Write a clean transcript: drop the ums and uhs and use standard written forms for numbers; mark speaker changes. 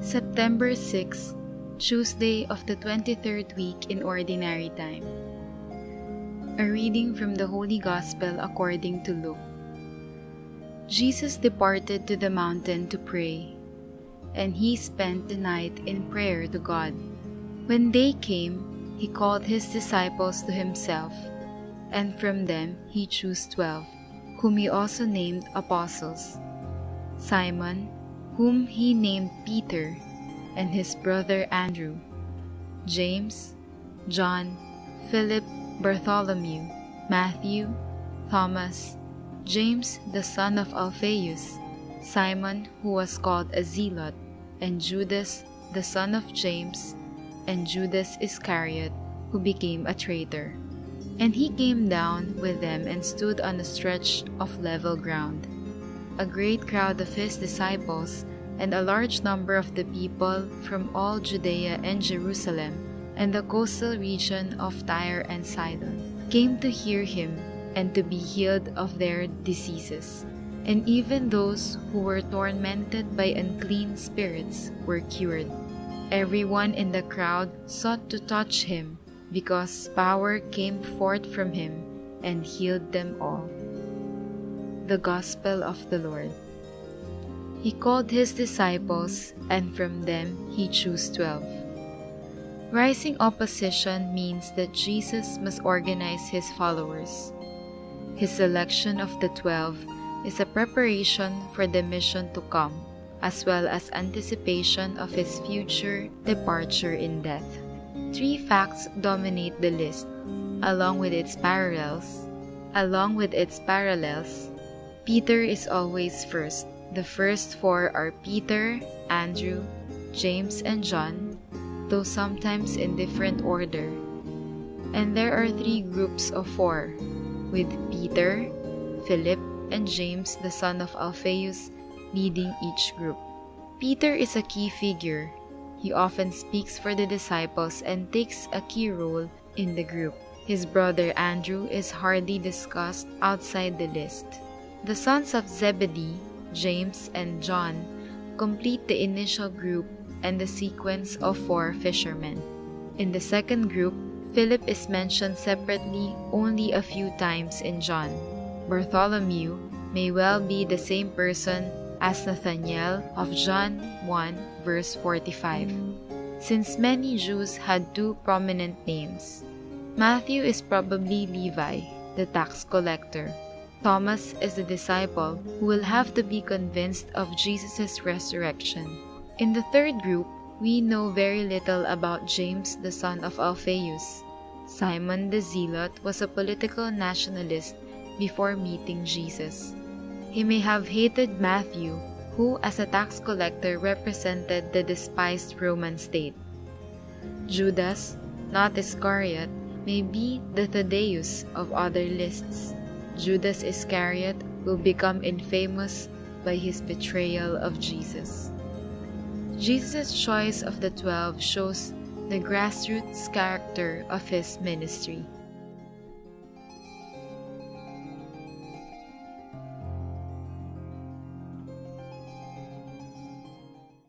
Speaker 1: September 6, Tuesday of the 23rd week in Ordinary Time. A reading from the Holy Gospel according to Luke. Jesus departed to the mountain to pray, and he spent the night in prayer to God. When day came, he called his disciples to himself, and from them he chose 12, whom he also named apostles: Simon, whom he named Peter, and his brother Andrew, James, John, Philip, Bartholomew, Matthew, Thomas, James the son of Alphaeus, Simon who was called a Zealot, and Judas the son of James, and Judas Iscariot, who became a traitor. And he came down with them and stood on a stretch of level ground. A great crowd of his disciples and a large number of the people from all Judea and Jerusalem and the coastal region of Tyre and Sidon came to hear him and to be healed of their diseases. And even those who were tormented by unclean spirits were cured. Everyone in the crowd sought to touch him, because power came forth from him and healed them all. The Gospel of the Lord. He called his disciples, and from them he chose 12. Rising opposition means that Jesus must organize his followers. His selection of the 12 is a preparation for the mission to come, as well as anticipation of his future departure in death. 3 facts dominate the list, along with its parallels. Peter is always first. The first 4 are Peter, Andrew, James, and John, though sometimes in different order. And there are 3 groups of 4, with Peter, Philip, and James the son of Alphaeus leading each group. Peter is a key figure. He often speaks for the disciples and takes a key role in the group. His brother Andrew is hardly discussed outside the list. The sons of Zebedee, James and John, complete the initial group and the sequence of 4 fishermen. In the second group, Philip is mentioned separately only a few times in John. Bartholomew may well be the same person as Nathanael of John 1 verse 45, since many Jews had 2 prominent names. Matthew is probably Levi, the tax collector. Thomas is the disciple who will have to be convinced of Jesus' resurrection. In the third group, we know very little about James the son of Alphaeus. Simon the Zealot was a political nationalist before meeting Jesus. He may have hated Matthew, who as a tax collector represented the despised Roman state. Judas, not Iscariot, may be the Thaddeus of other lists. Judas Iscariot will become infamous by his betrayal of Jesus. Jesus' choice of the 12 shows the grassroots character of his ministry.